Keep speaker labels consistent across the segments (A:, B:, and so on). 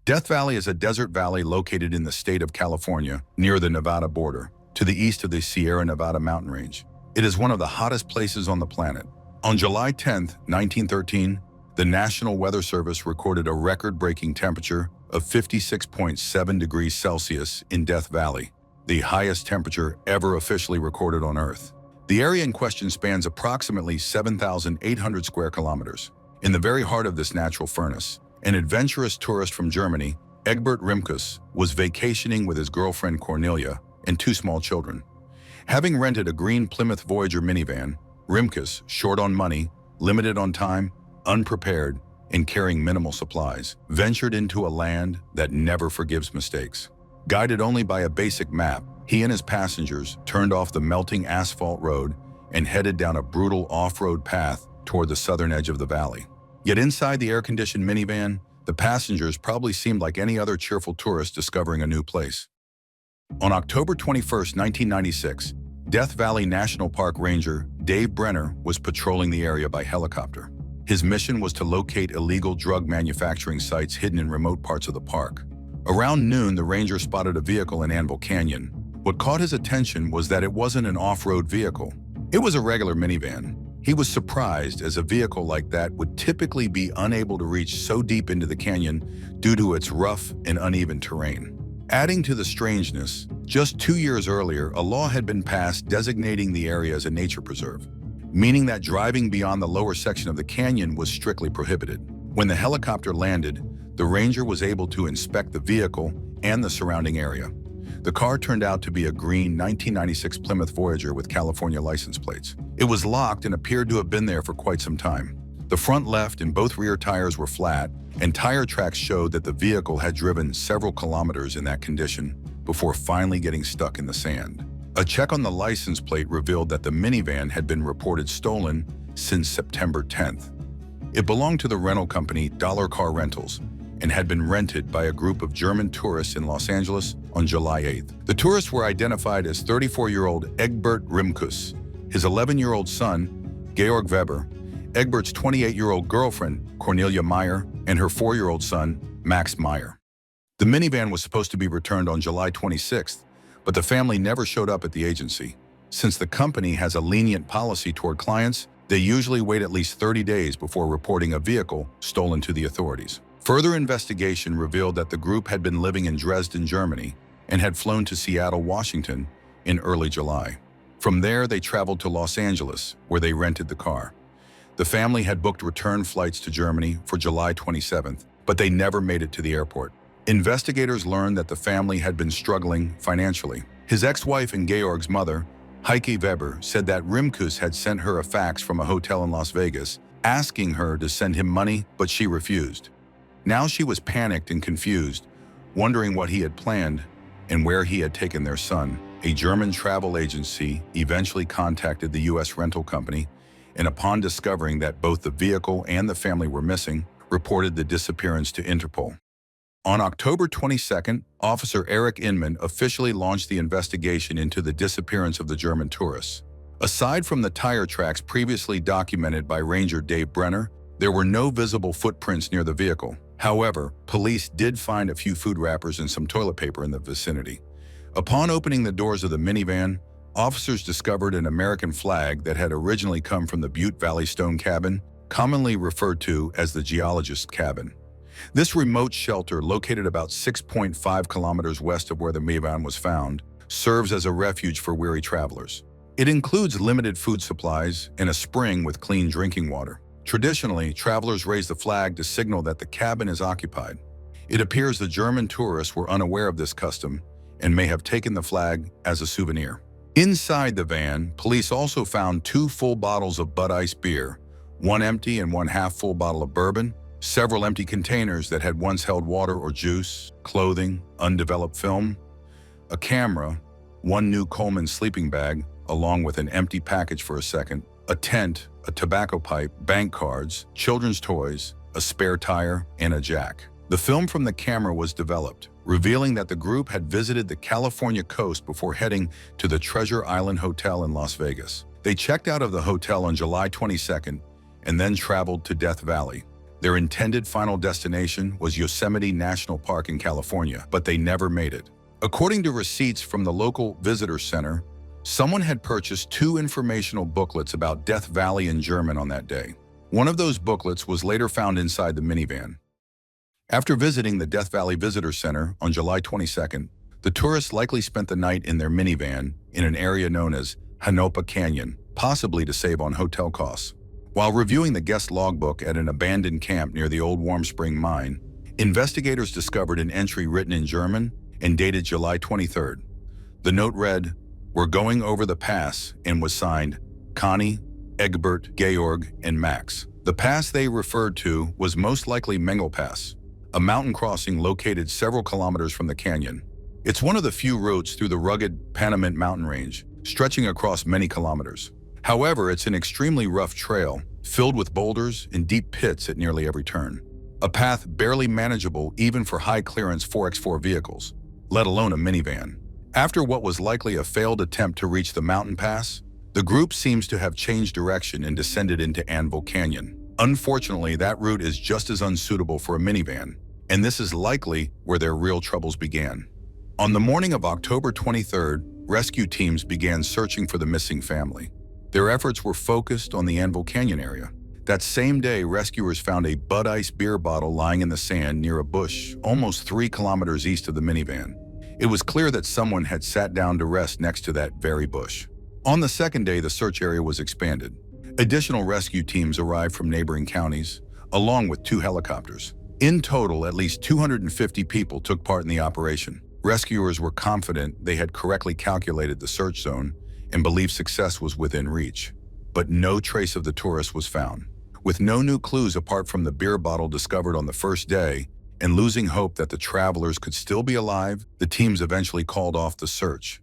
A: Death Valley is a desert valley located in the state of California, near the Nevada border, to the east of the Sierra Nevada mountain range. It is one of the hottest places on the planet. On July 10, 1913, the National Weather Service recorded a record-breaking temperature of 56.7 degrees Celsius in Death Valley, the highest temperature ever officially recorded on Earth. The area in question spans approximately 7,800 square kilometers. In the very heart of this natural furnace, an adventurous tourist from Germany, Egbert Rimkus, was vacationing with his girlfriend Cornelia and two small children. Having rented a green Plymouth Voyager minivan, Rimkus, short on money, limited on time, unprepared, and carrying minimal supplies, ventured into a land that never forgives mistakes. Guided only by a basic map, he and his passengers turned off the melting asphalt road and headed down a brutal off-road path toward the southern edge of the valley. Yet inside the air-conditioned minivan, the passengers probably seemed like any other cheerful tourist discovering a new place. On October 21, 1996, Death Valley National Park Ranger Dave Brenner was patrolling the area by helicopter. His mission was to locate illegal drug manufacturing sites hidden in remote parts of the park. Around noon, the ranger spotted a vehicle in Anvil Canyon. What caught his attention was that it wasn't an off-road vehicle. It was a regular minivan. He was surprised, as a vehicle like that would typically be unable to reach so deep into the canyon due to its rough and uneven terrain. Adding to the strangeness, just 2 years earlier, a law had been passed designating the area as a nature preserve, meaning that driving beyond the lower section of the canyon was strictly prohibited. When the helicopter landed, the ranger was able to inspect the vehicle and the surrounding area. The car turned out to be a green 1996 Plymouth Voyager with California license plates. It was locked and appeared to have been there for quite some time. The front left and both rear tires were flat, and tire tracks showed that the vehicle had driven several kilometers in that condition before finally getting stuck in the sand. A check on the license plate revealed that the minivan had been reported stolen since September 10th. It belonged to the rental company Dollar Car Rentals and had been rented by a group of German tourists in Los Angeles on July 8th. The tourists were identified as 34-year-old Egbert Rimkus, his 11-year-old son, Georg Weber, Egbert's 28-year-old girlfriend, Cornelia Meyer, and her 4-year-old son, Max Meyer. The minivan was supposed to be returned on July 26th, but the family never showed up at the agency. Since the company has a lenient policy toward clients, they usually wait at least 30 days before reporting a vehicle stolen to the authorities. Further investigation revealed that the group had been living in Dresden, Germany, and had flown to Seattle, Washington in early July. From there, they traveled to Los Angeles, where they rented the car. The family had booked return flights to Germany for July 27th, but they never made it to the airport. Investigators learned that the family had been struggling financially. His ex-wife and Georg's mother, Heike Weber, said that Rimkus had sent her a fax from a hotel in Las Vegas, asking her to send him money, but she refused. Now she was panicked and confused, wondering what he had planned and where he had taken their son. A German travel agency eventually contacted the U.S. rental company, and upon discovering that both the vehicle and the family were missing, reported the disappearance to Interpol. On October 22nd, Officer Eric Inman officially launched the investigation into the disappearance of the German tourists. Aside from the tire tracks previously documented by Ranger Dave Brenner, there were no visible footprints near the vehicle. However, police did find a few food wrappers and some toilet paper in the vicinity. Upon opening the doors of the minivan, officers discovered an American flag that had originally come from the Butte Valley Stone Cabin, commonly referred to as the Geologist's Cabin. This remote shelter, located about 6.5 kilometers west of where the minivan was found, serves as a refuge for weary travelers. It includes limited food supplies and a spring with clean drinking water. Traditionally, travelers raise the flag to signal that the cabin is occupied. It appears the German tourists were unaware of this custom and may have taken the flag as a souvenir. Inside the van, police also found 2 full bottles of Bud Ice beer, 1 empty and 1 half-full bottle of bourbon, several empty containers that had once held water or juice, clothing, undeveloped film, a camera, 1 new Coleman sleeping bag, along with an empty package for a second, a tent, a tobacco pipe, bank cards, children's toys, a spare tire, and a jack. The film from the camera was developed, revealing that the group had visited the California coast before heading to the Treasure Island Hotel in Las Vegas. They checked out of the hotel on July 22nd and then traveled to Death Valley. Their intended final destination was Yosemite National Park in California, but they never made it. According to receipts from the local visitor center, someone had purchased 2 informational booklets about Death Valley in German on that day. One of those booklets was later found inside the minivan. After visiting the Death Valley Visitor Center on July 22nd, the tourists likely spent the night in their minivan in an area known as Hanopa Canyon, possibly to save on hotel costs. While reviewing the guest logbook at an abandoned camp near the old Warm Spring mine, investigators discovered an entry written in German and dated July 23rd. The note read, "We're going over the pass," and was signed Connie, Egbert, Georg, and Max. The pass they referred to was most likely Mengel Pass, a mountain crossing located several kilometers from the canyon. It's one of the few routes through the rugged Panamint mountain range, stretching across many kilometers. However, it's an extremely rough trail, filled with boulders and deep pits at nearly every turn. A path barely manageable even for high-clearance 4x4 vehicles, let alone a minivan. After what was likely a failed attempt to reach the mountain pass, the group seems to have changed direction and descended into Anvil Canyon. Unfortunately, that route is just as unsuitable for a minivan, and this is likely where their real troubles began. On the morning of October 23rd, rescue teams began searching for the missing family. Their efforts were focused on the Anvil Canyon area. That same day, rescuers found a Bud Ice beer bottle lying in the sand near a bush almost 3 kilometers east of the minivan. It was clear that someone had sat down to rest next to that very bush. On the second day, the search area was expanded. Additional rescue teams arrived from neighboring counties, along with 2 helicopters. In total, at least 250 people took part in the operation. Rescuers were confident they had correctly calculated the search zone and believed success was within reach. But no trace of the tourists was found. With no new clues apart from the beer bottle discovered on the first day, and losing hope that the travelers could still be alive, the teams eventually called off the search.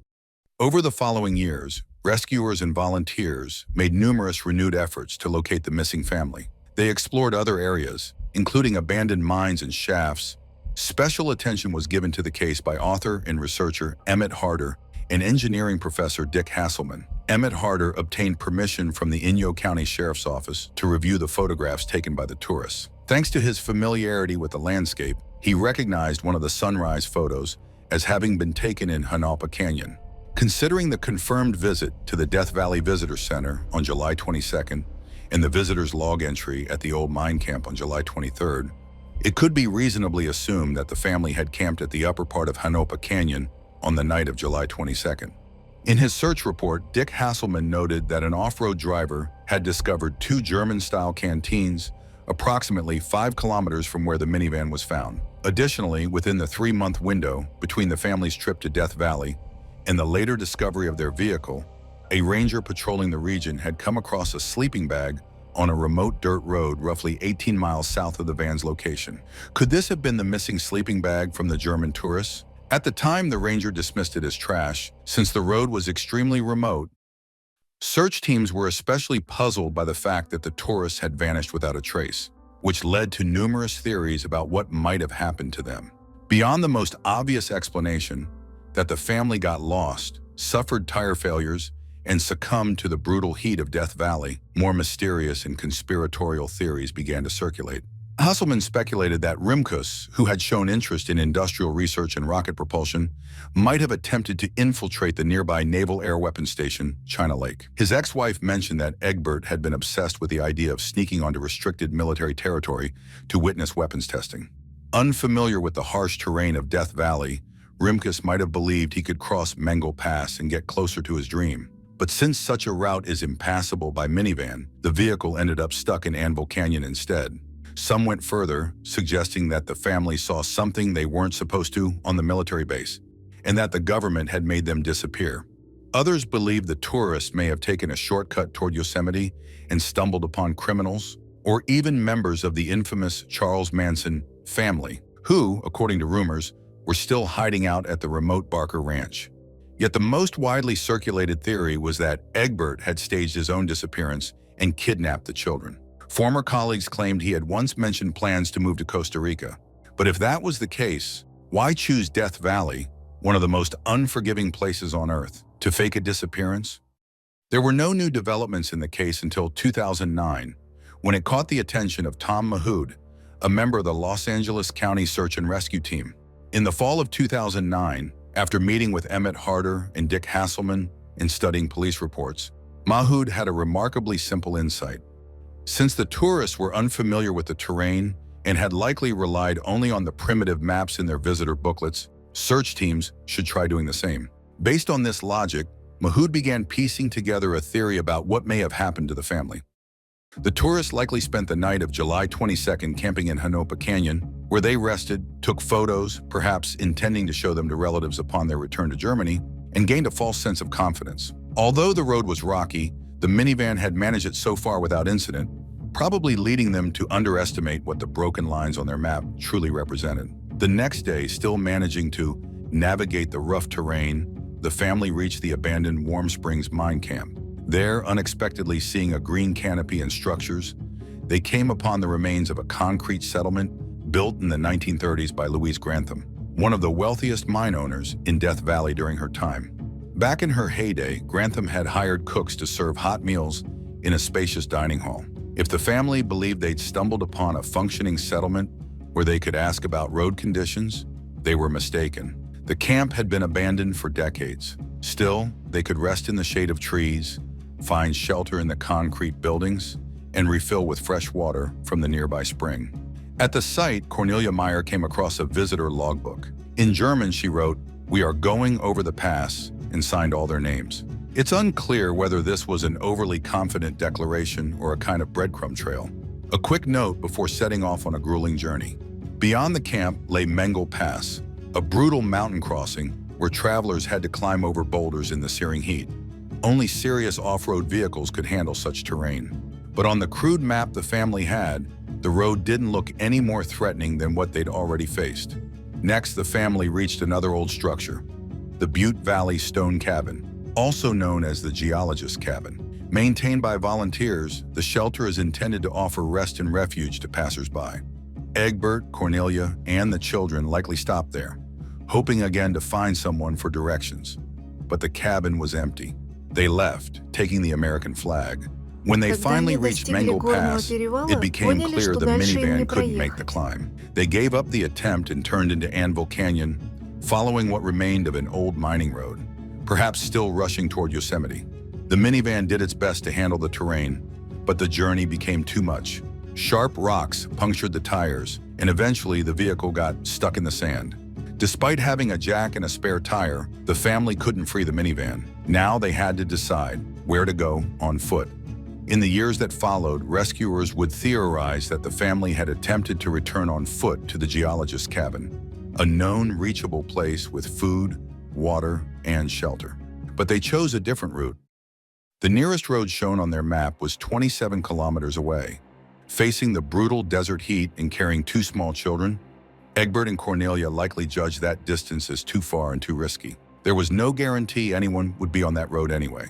A: Over the following years, rescuers and volunteers made numerous renewed efforts to locate the missing family. They explored other areas, including abandoned mines and shafts. Special attention was given to the case by author and researcher Emmett Harder and engineering professor Dick Hasselman. Emmett Harder obtained permission from the Inyo County Sheriff's Office to review the photographs taken by the tourists. Thanks to his familiarity with the landscape, he recognized one of the sunrise photos as having been taken in Hanopa Canyon. Considering the confirmed visit to the Death Valley Visitor Center on July 22nd and the visitor's log entry at the old mine camp on July 23rd, it could be reasonably assumed that the family had camped at the upper part of Hanopa Canyon on the night of July 22nd. In his search report, Dick Hasselman noted that an off-road driver had discovered 2 German-style canteens approximately 5 kilometers from where the minivan was found. Additionally, within the 3-month window between the family's trip to Death Valley and the later discovery of their vehicle, a ranger patrolling the region had come across a sleeping bag on a remote dirt road roughly 18 miles south of the van's location. Could this have been the missing sleeping bag from the German tourists? At the time, the ranger dismissed it as trash, since the road was extremely remote. Search teams were especially puzzled by the fact that the tourists had vanished without a trace, which led to numerous theories about what might have happened to them. Beyond the most obvious explanation, that the family got lost, suffered tire failures, and succumbed to the brutal heat of Death Valley, more mysterious and conspiratorial theories began to circulate. Hasselman speculated that Rimkus, who had shown interest in industrial research and rocket propulsion, might have attempted to infiltrate the nearby Naval Air Weapons Station, China Lake. His ex-wife mentioned that Egbert had been obsessed with the idea of sneaking onto restricted military territory to witness weapons testing. Unfamiliar with the harsh terrain of Death Valley, Rimkus might have believed he could cross Mengel Pass and get closer to his dream. But since such a route is impassable by minivan, the vehicle ended up stuck in Anvil Canyon instead. Some went further, suggesting that the family saw something they weren't supposed to on the military base, and that the government had made them disappear. Others believed the tourists may have taken a shortcut toward Yosemite and stumbled upon criminals, or even members of the infamous Charles Manson family, who, according to rumors, were still hiding out at the remote Barker Ranch. Yet the most widely circulated theory was that Egbert had staged his own disappearance and kidnapped the children. Former colleagues claimed he had once mentioned plans to move to Costa Rica. But if that was the case, why choose Death Valley, one of the most unforgiving places on Earth, to fake a disappearance? There were no new developments in the case until 2009, when it caught the attention of Tom Mahood, a member of the Los Angeles County Search and Rescue Team. In the fall of 2009, after meeting with Emmett Harder and Dick Hasselman and studying police reports, Mahood had a remarkably simple insight. Since the tourists were unfamiliar with the terrain and had likely relied only on the primitive maps in their visitor booklets, search teams should try doing the same. Based on this logic, Mahood began piecing together a theory about what may have happened to the family. The tourists likely spent the night of July 22nd camping in Hanopa Canyon, where they rested, took photos, perhaps intending to show them to relatives upon their return to Germany, and gained a false sense of confidence. Although the road was rocky, the minivan had managed it so far without incident, probably leading them to underestimate what the broken lines on their map truly represented. The next day, still managing to navigate the rough terrain, the family reached the abandoned Warm Springs mine camp. There, unexpectedly seeing a green canopy and structures, they came upon the remains of a concrete settlement built in the 1930s by Louise Grantham, one of the wealthiest mine owners in Death Valley during her time. Back in her heyday, Grantham had hired cooks to serve hot meals in a spacious dining hall. If the family believed they'd stumbled upon a functioning settlement where they could ask about road conditions, they were mistaken. The camp had been abandoned for decades. Still, they could rest in the shade of trees, find shelter in the concrete buildings, and refill with fresh water from the nearby spring. At the site, Cornelia Meyer came across a visitor logbook. In German, she wrote, "We are going over the pass," and signed all their names. It's unclear whether this was an overly confident declaration or a kind of breadcrumb trail. A quick note before setting off on a grueling journey. Beyond the camp lay Mengel Pass, a brutal mountain crossing where travelers had to climb over boulders in the searing heat. Only serious off-road vehicles could handle such terrain. But on the crude map the family had, the road didn't look any more threatening than what they'd already faced. Next, the family reached another old structure, the Butte Valley Stone Cabin, also known as the Geologist's Cabin. Maintained by volunteers, the shelter is intended to offer rest and refuge to passersby. Egbert, Cornelia, and the children likely stopped there, hoping again to find someone for directions. But the cabin was empty. They left, taking the American flag. When they finally reached Mengel Pass, it became clear the minivan couldn't make the climb. They gave up the attempt and turned into Anvil Canyon, following what remained of an old mining road, perhaps still rushing toward Yosemite. The minivan did its best to handle the terrain, but the journey became too much. Sharp rocks punctured the tires, and eventually the vehicle got stuck in the sand. Despite having a jack and a spare tire, the family couldn't free the minivan. Now they had to decide where to go on foot. In the years that followed, rescuers would theorize that the family had attempted to return on foot to the geologist's cabin, a known reachable place with food, water, and shelter. But they chose a different route. The nearest road shown on their map was 27 kilometers away. Facing the brutal desert heat and carrying two small children, Egbert and Cornelia likely judged that distance as too far and too risky. There was no guarantee anyone would be on that road anyway.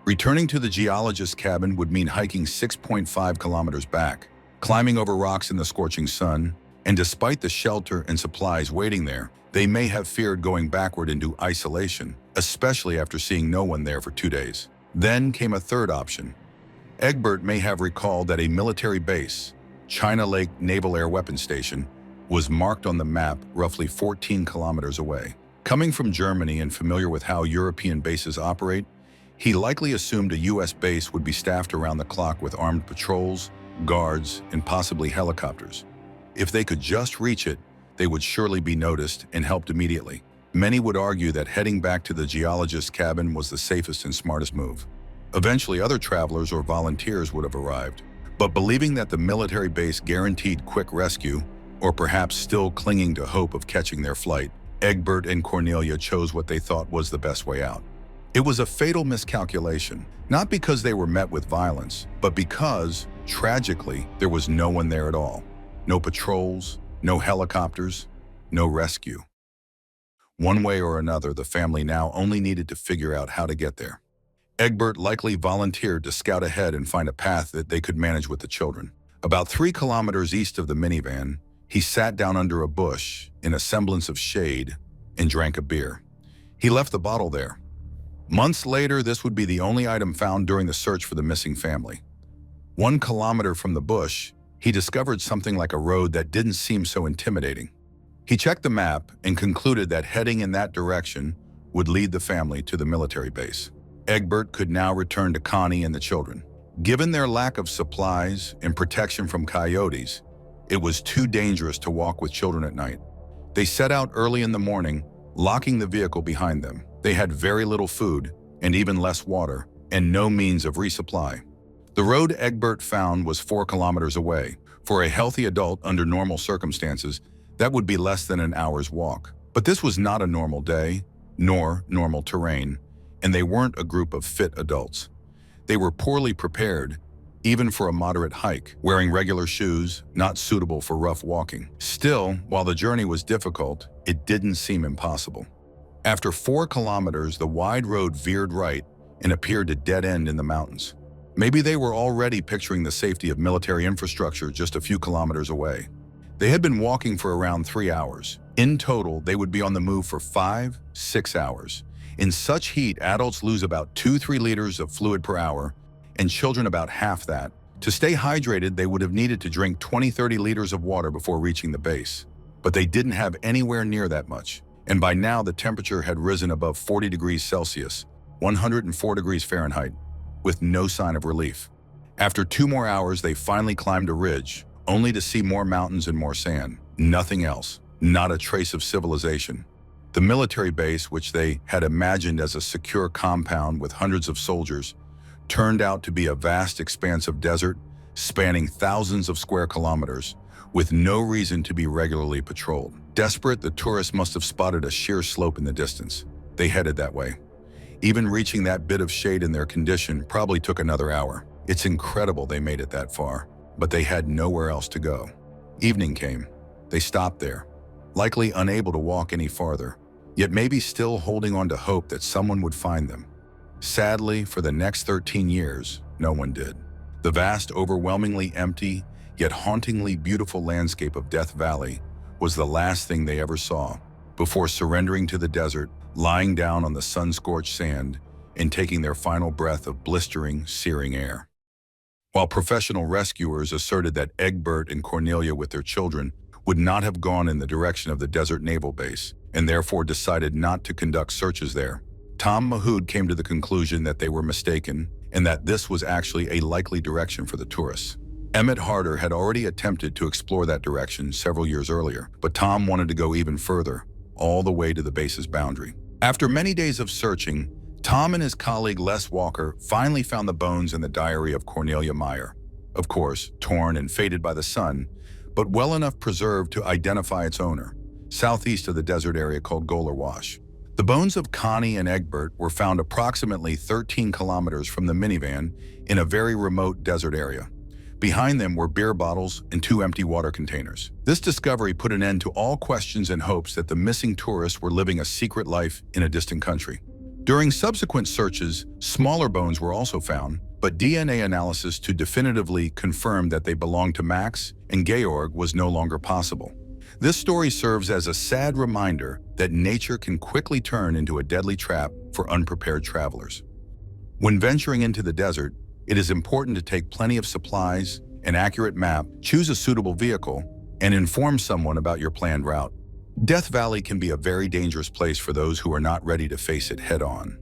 A: Returning to the geologist's cabin would mean hiking 6.5 kilometers back, climbing over rocks in the scorching sun, and despite the shelter and supplies waiting there, they may have feared going backward into isolation, especially after seeing no one there for 2 days. Then came a third option. Egbert may have recalled that a military base, China Lake Naval Air Weapons Station, was marked on the map roughly 14 kilometers away. Coming from Germany and familiar with how European bases operate, he likely assumed a U.S. base would be staffed around the clock with armed patrols, guards, and possibly helicopters. If they could just reach it, they would surely be noticed and helped immediately. Many would argue that heading back to the geologist's cabin was the safest and smartest move. Eventually, other travelers or volunteers would have arrived, but believing that the military base guaranteed quick rescue, or perhaps still clinging to hope of catching their flight, Egbert and Cornelia chose what they thought was the best way out. It was a fatal miscalculation, not because they were met with violence, but because, tragically, there was no one there at all. No patrols, no helicopters, no rescue. One way or another, the family now only needed to figure out how to get there. Egbert likely volunteered to scout ahead and find a path that they could manage with the children. About 3 kilometers east of the minivan, he sat down under a bush in a semblance of shade and drank a beer. He left the bottle there. Months later, this would be the only item found during the search for the missing family. 1 kilometer from the bush, he discovered something like a road that didn't seem so intimidating. He checked the map and concluded that heading in that direction would lead the family to the military base. Egbert could now return to Connie and the children. Given their lack of supplies and protection from coyotes, it was too dangerous to walk with children at night. They set out early in the morning, locking the vehicle behind them. They had very little food and even less water, and no means of resupply. The road Egbert found was 4 kilometers away. For a healthy adult under normal circumstances, that would be less than an hour's walk. But this was not a normal day, nor normal terrain, and they weren't a group of fit adults. They were poorly prepared, even for a moderate hike, wearing regular shoes, not suitable for rough walking. Still, while the journey was difficult, it didn't seem impossible. After 4 kilometers, the wide road veered right and appeared to dead end in the mountains. Maybe they were already picturing the safety of military infrastructure just a few kilometers away. They had been walking for around 3 hours. In total, they would be on the move for 5-6 hours. In such heat, adults lose about 2-3 liters of fluid per hour, and children about half that. To stay hydrated, they would have needed to drink 20-30 liters of water before reaching the base. But they didn't have anywhere near that much, and by now the temperature had risen above 40 degrees Celsius, 104 degrees Fahrenheit, with no sign of relief. After 2 more hours, they finally climbed a ridge, only to see more mountains and more sand. Nothing else, not a trace of civilization. The military base, which they had imagined as a secure compound with hundreds of soldiers, turned out to be a vast expanse of desert spanning thousands of square kilometers, with no reason to be regularly patrolled. Desperate, the tourists must have spotted a sheer slope in the distance. They headed that way. Even reaching that bit of shade in their condition probably took another hour. It's incredible they made it that far, but they had nowhere else to go. Evening came. They stopped there, likely unable to walk any farther, yet maybe still holding on to hope that someone would find them. Sadly, for the next 13 years, no one did. The vast, overwhelmingly empty, yet hauntingly beautiful landscape of Death Valley was the last thing they ever saw, before surrendering to the desert, lying down on the sun-scorched sand, and taking their final breath of blistering, searing air. While professional rescuers asserted that Egbert and Cornelia with their children would not have gone in the direction of the desert naval base, and therefore decided not to conduct searches there, Tom Mahood came to the conclusion that they were mistaken and that this was actually a likely direction for the tourists. Emmett Harder had already attempted to explore that direction several years earlier, but Tom wanted to go even further, all the way to the base's boundary. After many days of searching, Tom and his colleague Les Walker finally found the bones in the diary of Cornelia Meyer. Of course, torn and faded by the sun, but well enough preserved to identify its owner, southeast of the desert area called Goler Wash. The bones of Connie and Egbert were found approximately 13 kilometers from the minivan in a very remote desert area. Behind them were beer bottles and 2 empty water containers. This discovery put an end to all questions and hopes that the missing tourists were living a secret life in a distant country. During subsequent searches, smaller bones were also found, but DNA analysis to definitively confirm that they belonged to Max and Georg was no longer possible. This story serves as a sad reminder that nature can quickly turn into a deadly trap for unprepared travelers. When venturing into the desert, it is important to take plenty of supplies, an accurate map, choose a suitable vehicle, and inform someone about your planned route. Death Valley can be a very dangerous place for those who are not ready to face it head-on.